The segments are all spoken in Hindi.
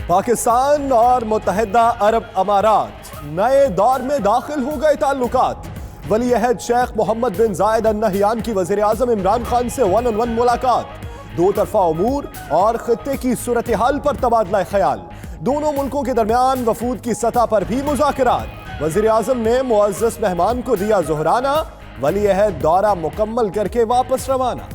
पाकिस्तान और मुत्तहिदा अरब अमारात नए दौर में दाखिल हो गए ताल्लुकात। वली अहद शेख मोहम्मद बिन जायद अल नहयान की वज़ीर आज़म इमरान खान से 1-on-1 मुलाकात, दो तरफा उमूर और खित्ते की सूरत हाल पर तबादला ख्याल। दोनों मुल्कों के दरमियान वफूद की सतह पर भी मुज़ाकरात। वज़ीर आज़म ने मुअज़्ज़ज़ मेहमान को दिया ज़ोहराना, वली अहद दौरा मुकम्मल करके वापस रवाना।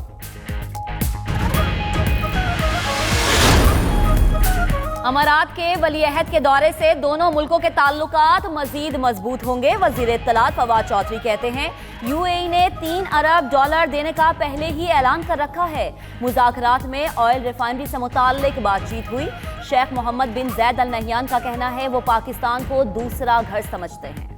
अमारात के वली अहद के दौरे से दोनों मुल्कों के ताल्लुकात मजीद मजबूत होंगे। वजीर इत्तलात फवाद चौधरी कहते हैं यूएई ने $3 अरब देने का पहले ही ऐलान कर रखा है। मुज़ाकरात में ऑयल रिफाइनरी से मुताल्लिक बातचीत हुई। शेख मोहम्मद बिन जायद अल नहयान का कहना है वो पाकिस्तान को दूसरा घर समझते हैं।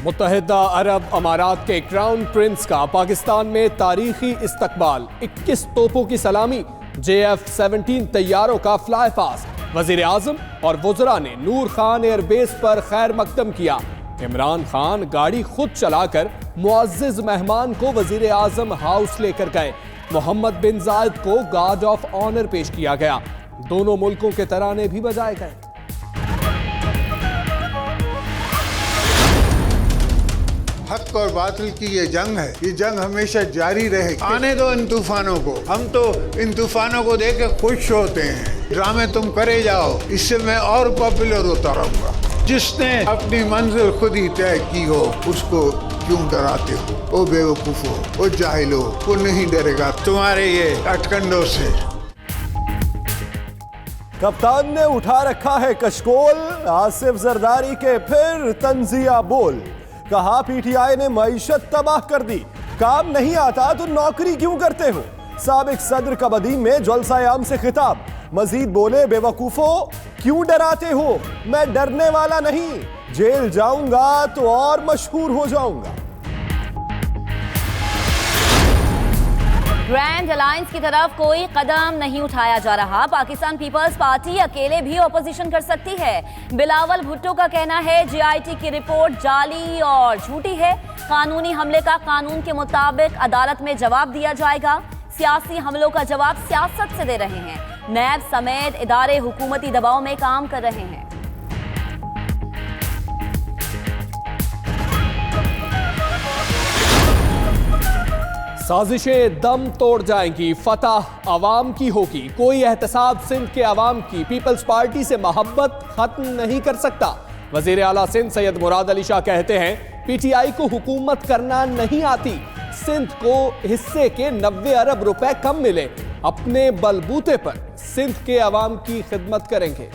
मुत्तहिदा अरब अमारात के क्राउन प्रिंस का पाकिस्तान में तारीखी इस्तकबाल, 21 तोपों की सलामी, JF-17 तैयारों का फ्लाई पास्ट। वजीर आजम और वुज़रा ने नूर खान एयरबेस पर खैर मकदम किया। इमरान खान गाड़ी खुद चलाकर मुअज़्ज़िज़ मेहमान को वजीर आजम हाउस लेकर गए। मोहम्मद बिन जायद को गार्ड ऑफ ऑनर पेश किया गया। दोनों मुल्कों के तराने भी बजाए गए। हक और बातिल की ये जंग है, ये जंग हमेशा जारी रहेगी। आने दो इन तूफानों को, हम तो इन तूफानों को देख के खुश होते हैं। ड्रामे तुम करे जाओ, इससे मैं और पॉपुलर होता रहूंगा। जिसने अपनी मंजिल खुद ही तय की हो उसको क्यों डराते हो? ओ बेवकूफो, ओ जाहिलो, वो नहीं डरेगा तुम्हारे ये अटकंडों से। कप्तान ने उठा रखा है कशकोल, आसिफ जरदारी के फिर तंजिया बोल। कहा पीटीआई ने मईशत तबाह कर दी, काम नहीं आता तो नौकरी क्यों करते हो? साबिक सदर का बदीन में जलसा-ए-आम से खिताब। मजीद बोले बेवकूफो क्यों डराते हो? मैं डरने वाला नहीं, जेल जाऊंगा तो और मशहूर हो जाऊंगा। ग्रैंड अलायंस की तरफ कोई कदम नहीं उठाया जा रहा। पाकिस्तान पीपल्स पार्टी अकेले भी ऑपोजिशन कर सकती है। बिलावल भुट्टो का कहना है जीआईटी की रिपोर्ट जाली और झूठी है। कानूनी हमले का कानून के मुताबिक अदालत में जवाब दिया जाएगा। सियासी हमलों का जवाब सियासत से दे रहे हैं। नैब समेत इदारे हुकूमती दबाव में काम कर रहे हैं। साजिशें दम तोड़ जाएंगी, फतह अवाम की होगी। कोई एहतसाब सिंध के अवाम की पीपल्स पार्टी से मोहब्बत खत्म नहीं कर सकता। वजीर आला सिंध सैयद मुराद अली शाह कहते हैं पीटीआई को हुकूमत करना नहीं आती। सिंध को हिस्से के 90 अरब रुपए कम मिले, अपने बलबूते पर सिंध के अवाम की खिदमत करेंगे।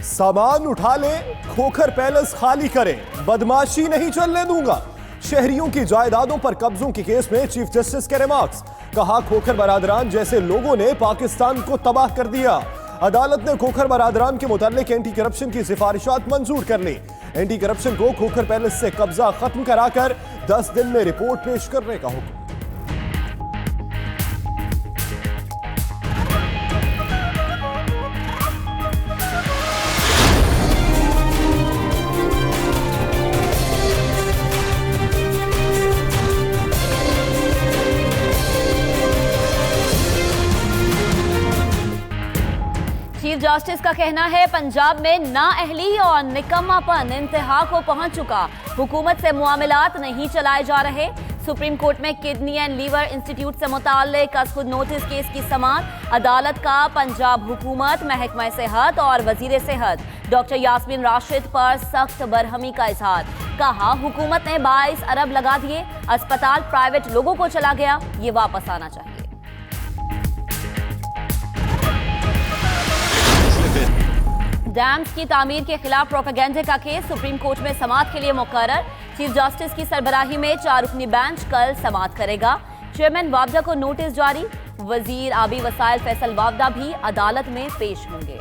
सामान उठा ले, खोखर पैलेस खाली करें, बदमाशी नहीं चलने दूंगा। शहरियों की जायदादों पर कब्जों के केस में चीफ जस्टिस के रिमार्क्स। कहा खोखर बरादरान जैसे लोगों ने पाकिस्तान को तबाह कर दिया। अदालत ने खोखर बरादरान के मुताल्लिक एंटी करप्शन की सिफारिशात मंजूर कर ली। एंटी करप्शन को खोखर पैलेस से कब्जा खत्म कराकर 10 दिन में रिपोर्ट पेश करने का हुक्म। चीफ जस्टिस का कहना है पंजाब में नाअहली और निकम्मापन इंतहा को पहुंच चुका। हुकूमत से मुआमलात नहीं चलाए जा रहे। सुप्रीम कोर्ट में किडनी एंड लीवर इंस्टीट्यूट से मुताल्लिक खुद नोटिस केस की समाअत। अदालत का पंजाब हुकूमत, महकमा सेहत और वजीर सेहत डॉक्टर यास्मीन राशिद पर सख्त बरहमी का इजहार। कहा हुकूमत ने 22 अरब लगा दिए, अस्पताल प्राइवेट लोगों को चला गया, ये वापस आना चाहिए। डैम्स की तामीर के खिलाफ प्रोपेगेंडा का केस सुप्रीम कोर्ट में समाअत के लिए मुकर्रर। चीफ जस्टिस की सरबराही में 4 रुकनी बेंच कल समाअत करेगा। चेयरमैन वाबडा को नोटिस जारी। वजीर आबी वसाइल फैसल वावदा भी अदालत में पेश होंगे।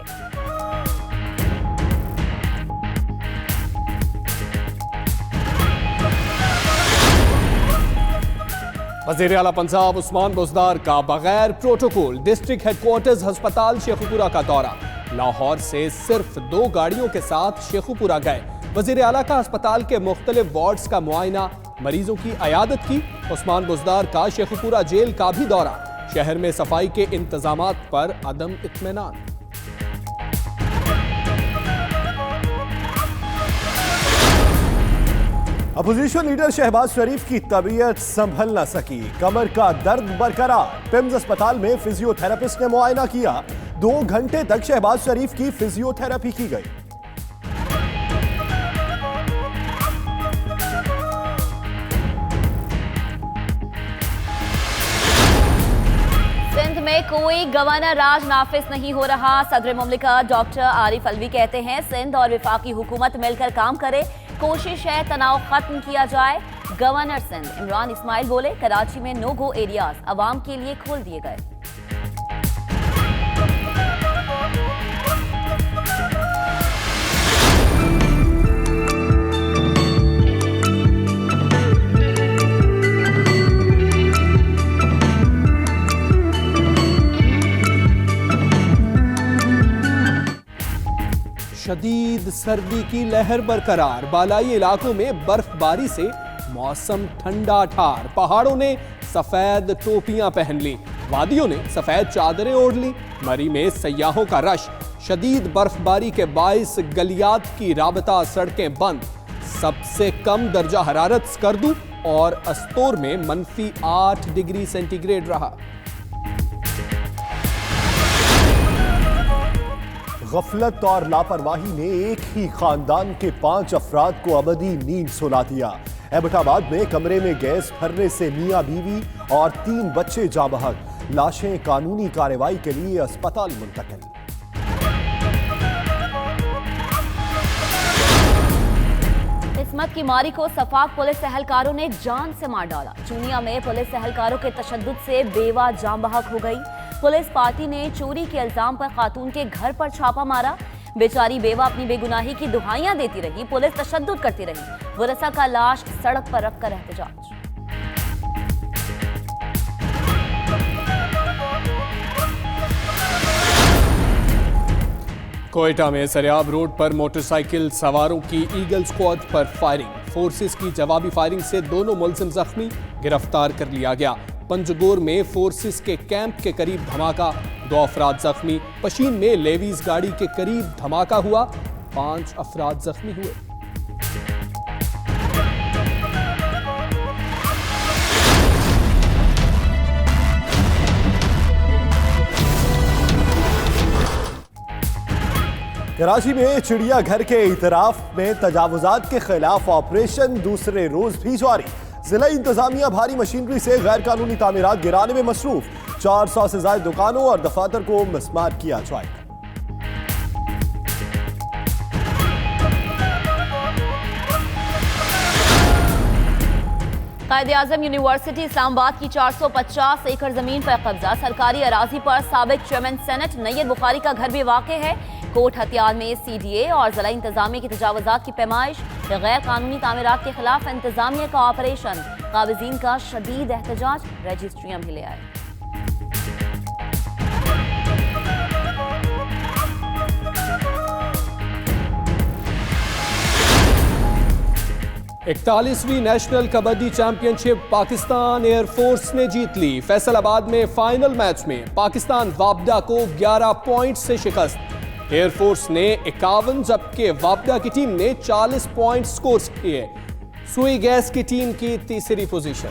वज़ीर आला पंजाब उस्मान बुज़दार का बगैर प्रोटोकॉल डिस्ट्रिक्ट हेडक्वार्टर्स अस्पताल शेखुपुरा का दौरा। लाहौर से सिर्फ 2 गाड़ियों के साथ शेखुपुरा गए। वज़ीर आला का अस्पताल के मुख्तलिफ वार्ड्स का मुआयना, मरीजों की अयादत की। उस्मान बुज़दार का शेखुपुरा जेल का भी दौरा। शहर में सफाई के इंतजामात पर अदम इत्मीनान। अपोजिशन लीडर शहबाज शरीफ की तबीयत संभल न सकी, कमर का दर्द बरकरार। पिम्स अस्पताल में फिजियोथेरेपिस्ट ने मुआयना किया। 2 घंटे तक शहबाज शरीफ की फिजियोथेरेपी की गई। सिंध में कोई गवर्नर राज नाफिज नहीं हो रहा। सदर मुमलिकत डॉक्टर आरिफ अलवी कहते हैं सिंध और वफाकी हुकूमत मिलकर काम करे, कोशिश है तनाव खत्म किया जाए। गवर्नर सिंध इमरान इस्माइल बोले कराची में नो गो एरियाज अवाम के लिए खोल दिए गए। शदीद सर्दी की लहर बरकरार। बालाई इलाकों में बर्फबारी से मौसम ठंडा ठार। पहाड़ों ने सफेद टोपियां पहन ली, वादियों ने सफेद चादरें ओढ़ ली। मरी में सयाहों का रश। शदीद बर्फबारी के बाइस गलियात की राबता सड़कें बंद। सबसे कम दर्जा हरारत स्कर्दू और अस्तोर में -8 डिग्री सेंटीग्रेड रहा। गफलत और लापरवाही ने एक ही खानदान के 5 अफराद को अबदी नींद सुला दिया। एबटाबाद में कमरे में गैस भरने से मियां बीवी और 3 बच्चे जाँ बहक। लाशें कानूनी कार्रवाई के लिए अस्पताल मुंतकिल। किस्मत की मारी को सफाक पुलिस एहलकारों ने जान से मार डाला। चूनिया में पुलिस एहलकारों के तशद्दुद से बेवा जाँ बहक हो गई। पुलिस पार्टी ने चोरी के इल्जाम पर खातून के घर पर छापा मारा। बेचारी बेवा अपनी बेगुनाही की दुहाइयां देती रही, पुलिस तशद्दुद करती रही। वरसा का लाश सड़क पर रखकर एहतजाज। कोयटा में सरियाब रोड पर मोटरसाइकिल सवारों की ईगल स्क्वाड पर फायरिंग। फोर्सेस की जवाबी फायरिंग से दोनों मुलजिम जख्मी, गिरफ्तार कर लिया गया। पंजगोर में फोर्सेस के कैंप के करीब धमाका, 2 अफराद जख्मी। पशीन में लेवीज गाड़ी के करीब धमाका हुआ, 5 अफराद जख्मी हुए। कराची में चिड़ियाघर के इतराफ में तजावुजात के खिलाफ ऑपरेशन दूसरे रोज भी जारी। जिला इंतजामिया भारी मशीनरी से गैर कानूनी तामीरात गिराने में मसरूफ। 400 से ज्यादा दुकानों और दफातर को मिसमार किया जाएगा। कायद-ए-आज़म यूनिवर्सिटी इस्लामाबाद की 450 एकड़ जमीन पर कब्जा। सरकारी अराजी पर साबिक चेयरमैन सेनेट नैयद बुखारी का घर भी वाक़ है। कोट हथियार में CDA और जिला इंतजामिया की तजावुजात की पैमाइश। गैर कानूनी तामीरात के खिलाफ इंतजामिया का ऑपरेशन। काबिजीन का शदीद एहतजाज, रजिस्ट्रियां भी ले आए। 41वीं national kabaddi championship Pakistan air force ने जीत ली। फैसलाबाद में फाइनल मैच में पाकिस्तान वापडा को 11 पॉइंट से शिकस्त। एयरफोर्स ने 51 जबकि वापडा की टीम ने 40 पॉइंट स्कोर किए। सुई गैस की टीम की तीसरी पोजीशन।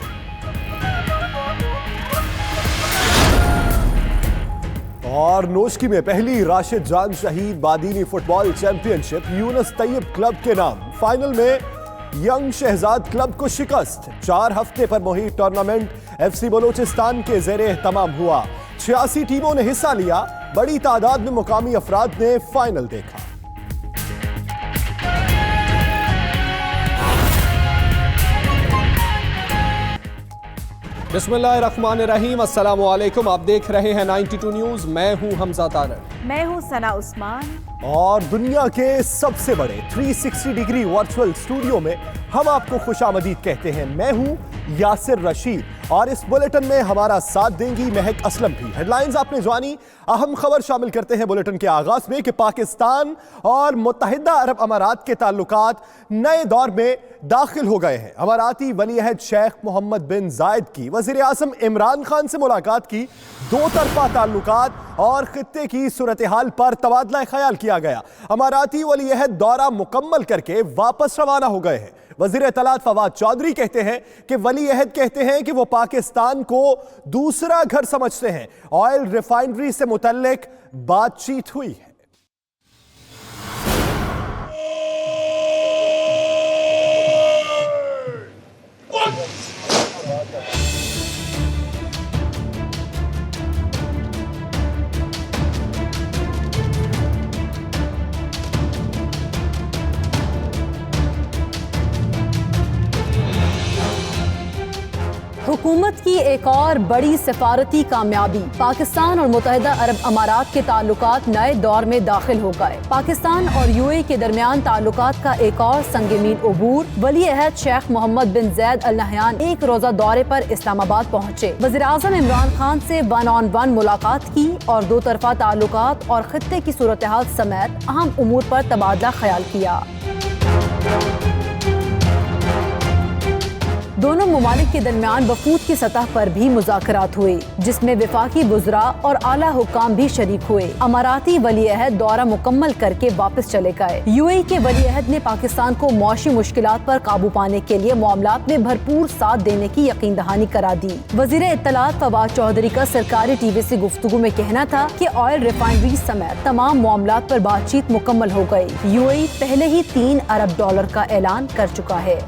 और नोशकी में पहली राशिद जान शहीद Badini football championship Younus Tayyab club के नाम। फाइनल में यंग शहजाद क्लब को शिकस्त। 4 हफ्ते पर मुहित टूर्नामेंट FC बलोचिस्तान के ज़ेरे एहतमाम हुआ। 86 टीमों ने हिस्सा लिया। बड़ी तादाद में मुकामी अफराद ने फाइनल देखा। बिस्मिल्लाहिर्रहमानिर्रहीम, अस्सलामु अलैकुम। आप देख रहे हैं 92 न्यूज़। मैं हूं हमजा तारक। मैं हूं सना उस्मान। और दुनिया के सबसे बड़े 360 डिग्री वर्चुअल स्टूडियो में हम आपको खुशामदीद कहते हैं। मैं हूं यासिर रशीद और इस बुलेटिन में हमारा साथ देंगी महक असलम भी। हेडलाइंस आपने जानी, अहम खबर शामिल करते हैं बुलेटिन के आगाज में कि पाकिस्तान और मुत्तहिदा अरब अमारात के ताल्लुकात नए दौर में दाखिल हो गए हैं। अमाराती वलीअहद शेख मोहम्मद बिन जायद की वज़ीर आज़म इमरान खान से मुलाकात की, दो तरफा ताल्लुकात और खित्ते की सूरत हाल पर तबादला ख्याल किया गया। अमाराती वलीअहद दौरा मुकम्मल करके वापस रवाना हो गए हैं। वज़ीर इत्तलात फवाद चौधरी कहते हैं कि वलीअहद कहते हैं कि वो पाकिस्तान को दूसरा घर समझते हैं। ऑयल रिफाइनरी से मुतल्लिक बातचीत हुई है। हुकूमत की एक और बड़ी सिफारती कामयाबी, पाकिस्तान और मुत्तहिदा अरब अमारात के ताल्लुकात नए दौर में दाखिल हो गए। पाकिस्तान और यूएई के दरमियान ताल्लुकात का एक और संगमीन उबूर। वलीअहद शेख मोहम्मद बिन जायद अल नहयान एक रोजा दौरे पर इस्लामाबाद पहुंचे। वज़ीर आज़म इमरान खान से 1-on-1 मुलाकात की और दो तरफा ताल्लुकात और खित्ते की सूरत हाल समेत अहम उमूर पर तबादला ख्याल किया। दोनों ममालिक के दरमियान वफूद की सतह पर भी मुज़ाकरात हुए, जिसमें वफाकी वुज़रा और आला हुक्काम भी शरीक हुए। अमाराती वलीअहद दौरा मुकम्मल करके वापस चले गए। यूएई के वलीअहद ने पाकिस्तान को मौशी मुश्किलात पर काबू पाने के लिए मामलात में भरपूर साथ देने की यकीन दहानी करा दी। वज़ीर इत्तलात फवाद चौधरी का सरकारी टीवी से गुफ्तगू में कहना था कि ऑयल रिफाइनरी समेत तमाम मामलात पर बातचीत मुकम्मल हो गई। यूएई पहले ही $3 अरब का ऐलान कर चुका है।